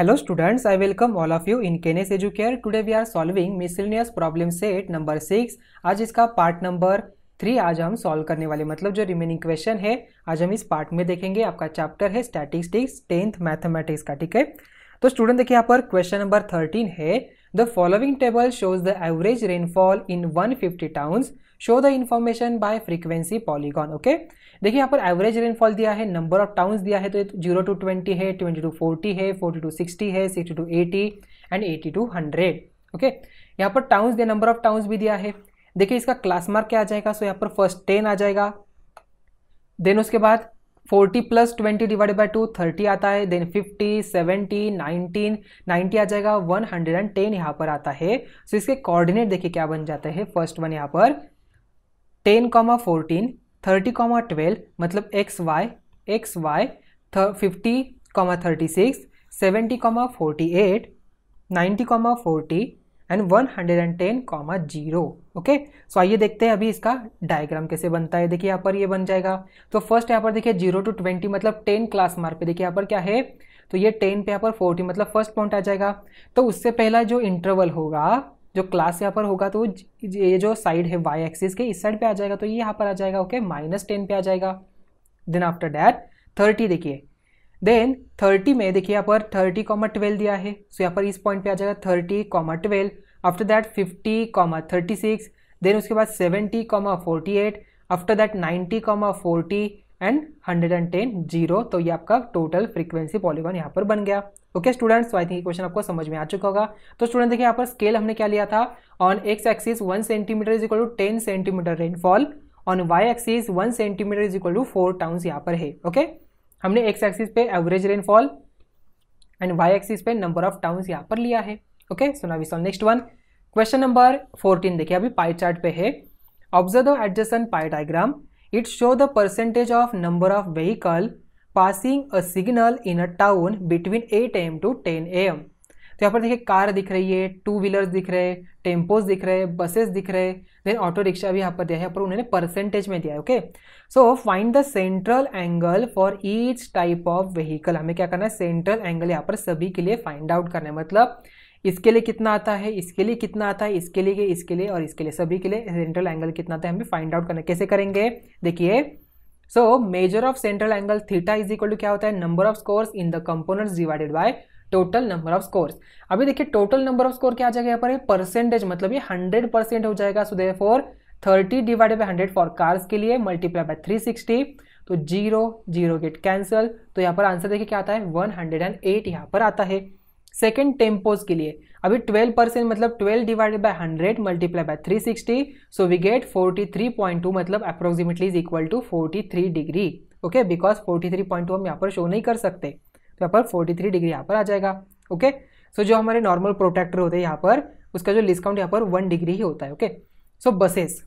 Hello students, I welcome all of you in KNS Educare. Today we are solving miscellaneous problem set number 6. आज इसका part number 3 आज हम solve करने वाले, मतलब जो रिमेनिंग क्वेश्चन है आज हम इस पार्ट में देखेंगे। आपका चैप्टर है स्टैटिस्टिक्स 10th मैथमेटिक्स का, ठीक है। तो स्टूडेंट देखिए यहाँ पर क्वेश्चन नंबर 13 है, the following table shows the average rainfall in 150 towns, show the information bye frequency polygon. Okay, देखिए यहाँ पर एवरेज रेनफॉल दिया है, नंबर ऑफ टाउन्स दिया है, तो 0 to 20 है, 20 to 40 है, 40 to 60 है, 60 to 80 एंड 80 to 100। ओके, यहाँ पर टाउन्स दिया, नंबर ऑफ टाउन्स भी दिया है। देखिए इसका क्लास मार्क क्या आ जाएगा, सो यहाँ पर फर्स्ट 10 आ जाएगा, देन उसके बाद 40 + 20 डिवाइडेड बाय 2 30 आता है, देन 50 70 90 आ जाएगा, 110 यहाँ पर आता है। सो इसके कोऑर्डिनेट देखिए क्या बन जाते हैं। फर्स्ट वन यहाँ पर 10, 14, 30, 12 मतलब XY 50, 36, 70, 48, 90, 40 एंड 110, 0। ओके, सो आइए देखते हैं अभी इसका डायग्राम कैसे बनता है। देखिए यहाँ पर ये बन जाएगा। तो फर्स्ट यहाँ पर देखिए 0 to 20 मतलब 10 क्लास मार्क पे, देखिए यहाँ पर क्या है, तो ये 10 पे यहाँ पर 40 मतलब फर्स्ट पॉइंट आ जाएगा। तो उससे पहला जो इंटरवल होगा, जो क्लास यहाँ पर होगा, तो ये जो साइड है वाई एक्सिस के इस साइड पे आ जाएगा, तो ये यहाँ पर आ जाएगा। ओके, -10 पे आ जाएगा। देन आफ्टर दैट 30 देखिए, देन 30 में देखिए यहाँ पर 30, 12 दिया है, सो यहाँ पर इस पॉइंट पे आ जाएगा 30, 12। आफ्टर दैट 50, 36, देन उसके बाद 70, 48, आफ्टर दैट 90, 40 एंड 110, 0। तो ये आपका टोटल फ्रीक्वेंसी पॉलीगॉन यहाँ पर बन गया। ओके स्टूडेंट्स, तो आई थिंक क्वेश्चन आपको समझ में आ चुका होगा। तो स्टूडेंट देखिए यहाँ पर स्केल हमने क्या लिया था, on x axis 1 centimetre is equal to 10 centimetre rainfall, on y axis 1 centimetre is equal to 4 towns यहाँ पर है। ओके, हमने एक्स एक्सिस पे average rainfall and y axis पे नंबर ऑफ टाउन्स यहाँ पर लिया है। Okay, so now we solve next one. Question number 14 देखिए, अभी पाई चार्ट पे है। Observe the adjacent pie diagram, it show the percentage of number of vehicle passing a signal in a town between 8 AM to 10 AM। तो यहाँ पर देखिए car दिख रही है, 2 व्हीलर्स दिख रहे हैं, टेम्पोज दिख रहे हैं, बसेस दिख रहे हैं, देन ऑटो रिक्शा भी यहाँ पर दिया है, यहाँ पर उन्होंने परसेंटेज में दिया है। Okay, so find the central angle for each type of vehicle. हमें क्या करना है, सेंट्रल एंगल यहाँ पर सभी के लिए फाइंड आउट करना है, मतलब इसके लिए कितना आता है, इसके लिए कितना आता है, इसके लिए और इसके लिए, सभी के लिए सेंट्रल एंगल कितना आता है हमें फाइंड आउट करना है। कैसे करेंगे, देखिए, so measure of central angle theta is equal to क्या होता है, number of scores in the components divided by total number of scores. अभी देखिए टोटल नंबर ऑफ स्कोर क्या आ जाएगा यहाँ पर, परसेंटेज मतलब ये 100% हो जाएगा। So therefore 30 divided by 100 for cars के लिए मल्टीप्लाई बाय 360, तो 0 गेट कैंसल। तो यहाँ पर आंसर देखिए क्या आता है, 108 यहाँ पर आता है। सेकेंड टेम्पोज के लिए अभी 12% मतलब 12 divided by 100 multiply by 360, so we get 43.2 मतलब approximately is equal to 43 degree. Okay, because 43.2 हम यहाँ पर शो नहीं कर सकते, तो यहाँ पर 43 डिग्री यहाँ पर आ जाएगा। ओके, सो जो हमारे नॉर्मल प्रोटेक्टर होते हैं यहाँ पर, उसका जो डिस्काउंट यहाँ पर 1 डिग्री ही होता है। ओके, सो बसेस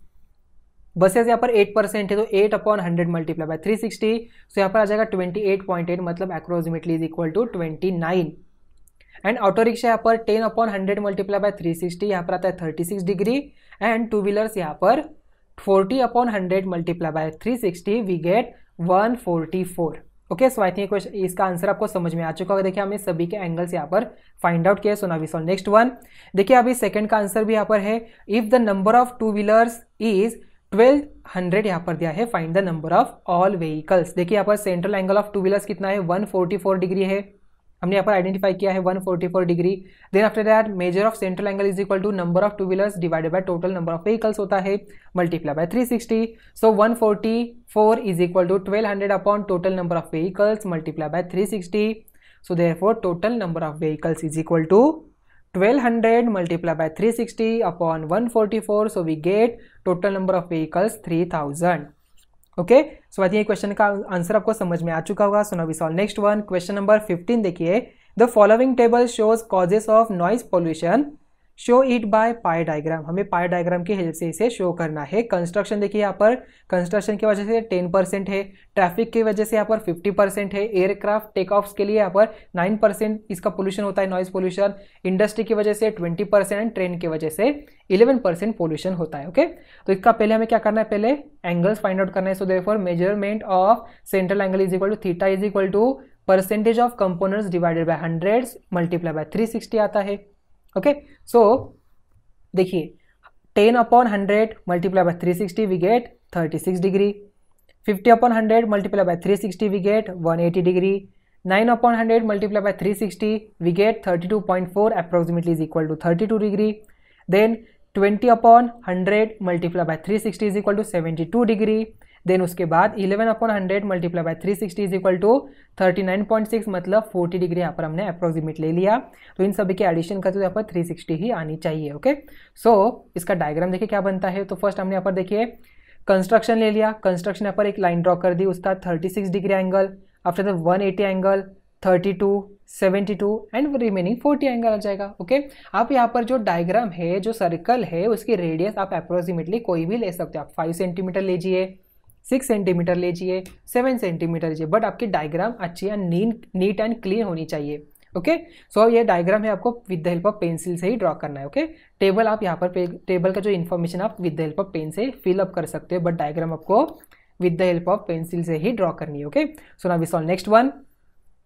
यहाँ पर 8% है, तो 8/100 मल्टीप्लाई बाय 360, सो यहाँ पर आ जाएगा 28.8 मतलब approximately is equal to 29। And auto rickshaw यहाँ पर 10/100 मल्टीप्लाई बाय 360, यहाँ पर आता है 36 डिग्री। एंड 2 व्हीलर्स यहाँ पर 40/100 multiply by 360, we get 144। Okay, so I think इसका आंसर आपको समझ में आ चुका होगा। देखिए हमने सभी के एंगल्स यहाँ पर फाइंड आउट किया। So now we solve next one. देखिए अभी सेकंड का आंसर भी यहाँ पर है, if the number of 2 wheelers is 1200 यहाँ पर दिया है, find the number of all vehicles. देखिए यहाँ पर सेंट्रल एंगल ऑफ 2 व्हीलर्स कितना है, 144 डिग्री है, हमने यहाँ पर आइडेंटिफाई किया है 144 degree. Then after that measure of central angle is equal to number of 2 wheelers divided by total number of vehicles होता है, multiply by 360। So 144 is equal to 1200 upon total number of vehicles multiply by 360। So therefore total number of vehicles is equal to 1200 multiply by 360 upon 144, so we get total number of vehicles 3000। Okay, so I think question का answer आपको समझ में आ चुका होगा। So now we solve next one. Question number 15 देखिए, the following table shows causes of noise pollution, show it by pie diagram. हमें pie diagram की हेल्प से इसे शो करना है। कंस्ट्रक्शन देखिए यहाँ पर कंस्ट्रक्शन की वजह से 10% है, ट्रैफिक की वजह से यहाँ पर 50% है, एयरक्राफ्ट टेक ऑफ्स के लिए यहाँ पर 9% इसका पोल्यूशन होता है, नॉइज पोल्यूशन, इंडस्ट्री की वजह से 20%, ट्रेन की वजह से 11% पोल्यूशन होता है। ओके, तो इसका पहले हमें क्या करना है, पहले एंगल्स फाइंड आउट करना है। So therefore measurement of central angle is equal to theta is equal to percentage of components divided by 100 multiply by 360 आता है। ओके, सो देखिए 10/100 multiply by 360 we get 36 degree, 50/100 multiply by 360 we get 180 degree, 9/100 multiply by 360 we get 32.4 approximately is equal to 32 degree, then 20/100 multiply by 360 is equal to 72 degree, then उसके बाद 11/100 multiply by 360 is equal to 39.6 मतलब 40 degree यहाँ पर हमने approximate ले लिया। तो इन सभी के एडिशन करते तो यहाँ पर 360 ही आनी चाहिए। ओके, सो इसका डायग्राम देखिए क्या बनता है। तो फर्स्ट हमने यहाँ पर देखिए कंस्ट्रक्शन ले लिया, कंस्ट्रक्शन यहाँ पर एक लाइन ड्रॉ कर दी, उसका 36 degree angle, after that 180 angle, 32, 72 and remaining 40 angle आ जाएगा। ओके, आप यहाँ पर जो डायग्राम है, जो सर्कल है, उसकी रेडियस आप अप्रोक्सीमेटली कोई भी ले सकते हो। आप 5 सेंटीमीटर लीजिए, 6 सेंटीमीटर लीजिए, 7 सेंटीमीटर लीजिए, बट आपकी डायग्राम अच्छी एंड नीट एंड क्लीन होनी चाहिए। ओके, सो ये डायग्राम है आपको with the help of pencil से ही ड्रॉ करना है। ओके, टेबल आप यहाँ पर टेबल का जो इन्फॉर्मेशन आप with the help of pen से फिल अप कर सकते हो, बट डायग्राम आपको with the help of pencil से ही ड्रॉ करनी है। Okay, so now we solve next one.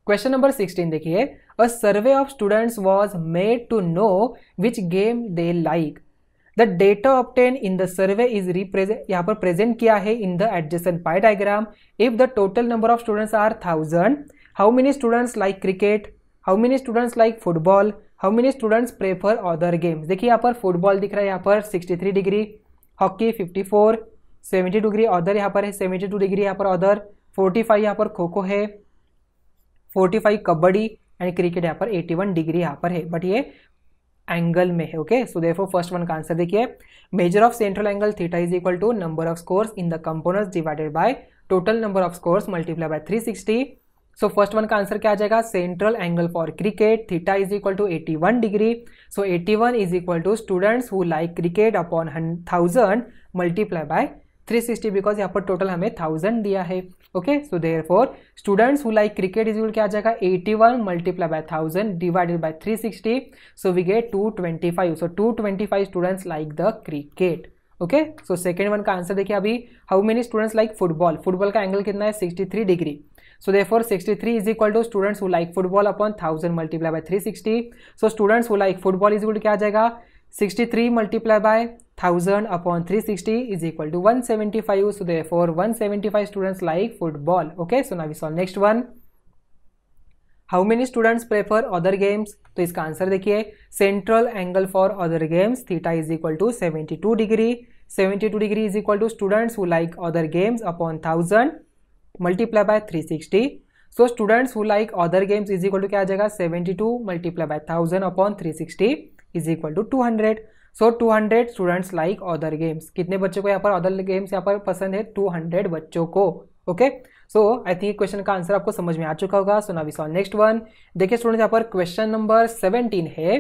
Question number 16 देखिए, a survey of students was made to know which game they like, the data obtain in the survey is represent, यहाँ पर present किया है in the adjacent pie diagram. If the total number of students are 1000, how many students like cricket, how many students like football, how many students prefer other games. देखिए यहाँ पर football दिख रहा है यहाँ पर 63 डिग्री, हॉकी 54, 70 डिग्री अदर यहाँ पर है, 72 डिग्री यहाँ पर अदर, 45 यहाँ पर खो खो है, 45 कबड्डी एंड क्रिकेट यहाँ पर 81 डिग्री यहाँ पर है, बट ये एंगल में है। Okay, so therefore first one का आंसर देखिए, measure of central angle theta is equal to number of scores in the components divided by total number of scores multiply by 360। So first one का answer क्या आ जाएगा, central angle for cricket theta is equal to 81 degree. So 81 is equal to students who like cricket upon 1000 multiply by 360, because यहाँ पर total हमें 1000 दिया है। Okay, so therefore students who like cricket is equal क्या आ जाएगा, 81 multiply by 1000 divided by 360, so we get 225। सो 225 students like the cricket. Okay, so second one का आंसर देखिए अभी, how many students like football, football का angle कितना है 63 degree. So therefore 63 is equal to students who like football upon 1000 multiply by 360। So students who like football is equal to क्या आ जाएगा, 63 multiply by 1000 upon 360 is equal to 175. So therefore 175 students like football. Okay, so now we solve next one. How many students prefer other games? तो इसका answer देखिए, central angle for other games theta is equal to 72 degree, 72 degree is equal to students who like other games upon 1000 multiply by 360। So students who like other games is equal to क्या आ जाएगा, 72 multiply by 1000 upon 360 is equal to 200। So 200 students like other games, कितने बच्चों को यहाँ पर other games यहाँ पर पसंद है, 200 बच्चों को। Okay, so I think question का आंसर आपको समझ में आ चुका होगा। So now we solve next one. देखिए स्टूडेंट यहाँ पर क्वेश्चन नंबर 17 है,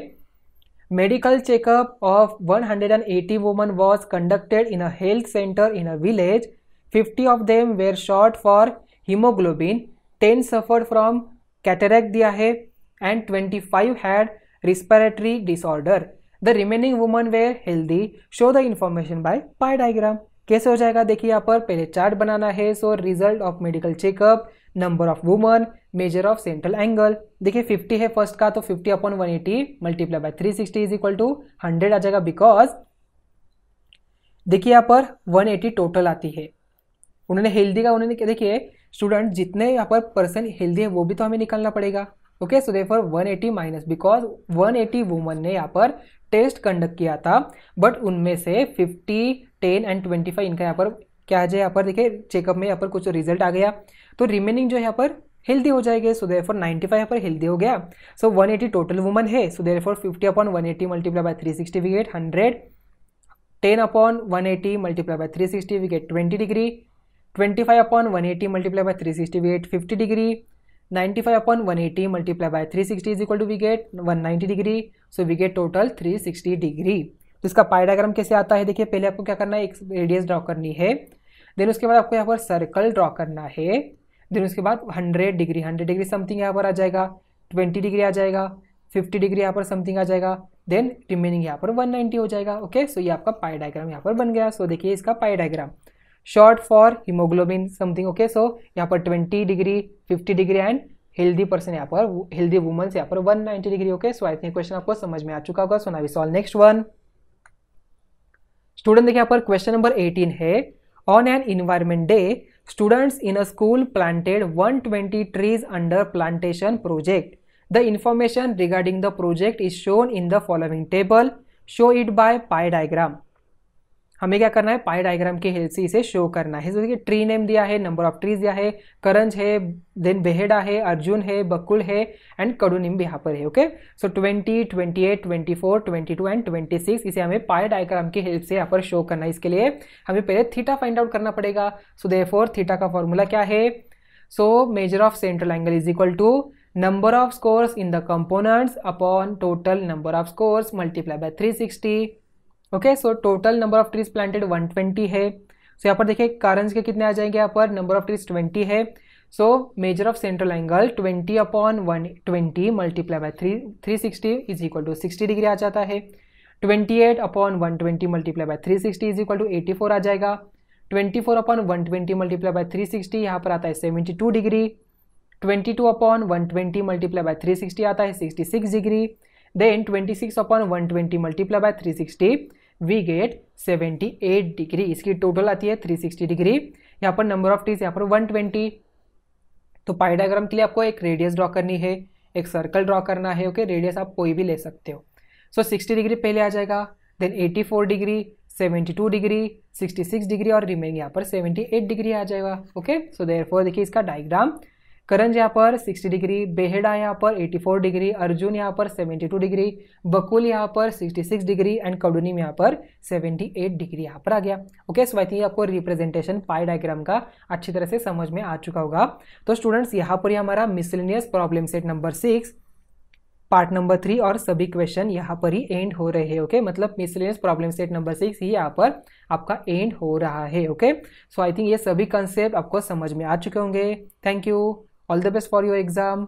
medical checkup of 180 woman was conducted in a health centre in a village, 50 of them were short for haemoglobin, 10 suffered from cataract दिया है and 25 had respiratory disorder, the remaining woman were healthy, show the information bye pie diagram. कैसे हो जाएगा, देखिए यहाँ पर पहले chart बनाना है। So result of medical checkup, number of woman, measure of central angle. देखिए 50 है फर्स्ट का, तो 50 upon 180 multiply by 360 is equal to 100 आ जाएगा, बिकॉज देखिए यहाँ पर 180 टोटल आती है, उन्होंने हेल्दी का उन्होंने देखिए स्टूडेंट जितने यहाँ पर पर्सन हेल्दी है वो भी तो हमें निकालना पड़ेगा। Okay, so therefore 180 minus, because 180 woman ने यहाँ पर टेस्ट कंडक्ट किया था, बट उनमें से 50, 10 एंड 25 इनका यहाँ पर क्या आ जाए, यहाँ पर देखिए चेकअप में यहाँ पर कुछ रिजल्ट आ गया, तो रिमेनिंग जो यहाँ पर हेल्दी हो जाएंगे। सो देयरफॉर 95 यहाँ पर हेल्दी हो गया। सो 180 टोटल वुमन है, so therefore 50 upon 180 multiply by 360 we get 100, 10 upon 180 multiply by 360 we get 20 degree, 25 upon 180 multiply by 360 we get 50 degree, 95 upon 180 multiply by 360 is equal to we get 190 degree. So we get total 360 degree. तो इसका pie diagram कैसे आता है, देखिए पहले आपको क्या करना है, एक रेडियस ड्रॉ करनी है, देन उसके बाद आपको यहाँ पर सर्कल ड्रॉ करना है, देन उसके बाद 100 डिग्री समथिंग यहाँ पर आ जाएगा, 20 डिग्री आ जाएगा, 50 डिग्री यहाँ पर समथिंग आ जाएगा, देन रिमेनिंग यहाँ पर 190 हो जाएगा। ओके, सो ये आपका पाई डायग्राम यहाँ पर बन गया। सो देखिए इसका pie diagram, short for haemoglobin something. Okay, so यहाँ पर 20 degree, 50 degree and healthy person यहाँ पर, हेल्दी वुमन यहाँ पर 190 degree. Okay, so I think question आपको समझ में आ चुका होगा। So now we solve next one. Student देखिए यहाँ पर क्वेश्चन नंबर 18 है, on an environment day students in a school planted 120 trees under plantation project. The information regarding the project is shown in the following table, show it by pie diagram. हमें क्या करना है, पाई diagram की help से इसे show करना है। देखिए ट्री नेम दिया है, नंबर ऑफ ट्रीज दिया है, करंज है, देन बेहेडा है, अर्जुन है, बकुल है एंड कडुनिम भी यहाँ पर है। ओके, सो 20, 28, 24, 22 एंड 26 इसे हमें पाई डायग्राम की हेल्प से यहाँ पर शो करना है। इसके लिए हमें पहले थीटा फाइंड आउट करना पड़ेगा। सो देयरफॉर थीटा का फॉर्मूला क्या है, so measure of central angle is equal to number of scores in the components upon total number of scores multiply by 360। Okay, so total number of trees planted 120 है। सो यहाँ पर देखिए कारंज के कितने आ जाएंगे, यहाँ पर नंबर ऑफ ट्रीज 20 है। So measure of central angle 20 upon 120 multiply by 360 is equal to 60 degree आ जाता है। 28 upon 120 multiply by 360 is equal to 84 आ जाएगा। 24 अपॉन 120 मल्टीप्लाई बाय 360 यहाँ पर आता है 72 डिग्री। 22 अपॉन 120 मल्टीप्लाई बाय 360 आता है 66 degree. Then 26 upon 120 multiply by 360 we get 78 degree. इसकी टोटल आती है 360 डिग्री। यहाँ पर नंबर ऑफ ट्रीज यहाँ पर 120। तो पाई डायग्राम के लिए आपको एक रेडियस ड्रॉ करनी है, एक सर्कल ड्रॉ करना है। ओके, रेडियस आप कोई भी ले सकते हो। सो 60 डिग्री पहले आ जाएगा, देन 84 डिग्री, 72 डिग्री, 66 डिग्री और रिमेनिंग यहाँ पर 78 डिग्री आ जाएगा। ओके, सो देयरफॉर देखिए इसका डायग्राम, करंज यहाँ पर 60 डिग्री, बेहेडा यहाँ पर 84 डिग्री, अर्जुन यहाँ पर 72 डिग्री, बकुल यहाँ पर 66 डिग्री एंड कडुनिम यहाँ पर 78 डिग्री यहाँ पर आ गया। ओके, सो आई थिंक आपको रिप्रेजेंटेशन पाई डायग्राम का अच्छी तरह से समझ में आ चुका होगा। तो स्टूडेंट्स यहाँ पर ही हमारा miscellaneous problem set number 6 part number 3 और सभी क्वेश्चन यहाँ पर ही एंड हो रहे हैं। ओके, मतलब मिसलेनियस प्रॉब्लम सेट नंबर 6 ही यहाँ पर आपका एंड हो रहा है। ओके, सो आई थिंक ये सभी कंसेप्ट आपको समझ में आ चुके होंगे। Thank you, all the best for your exam.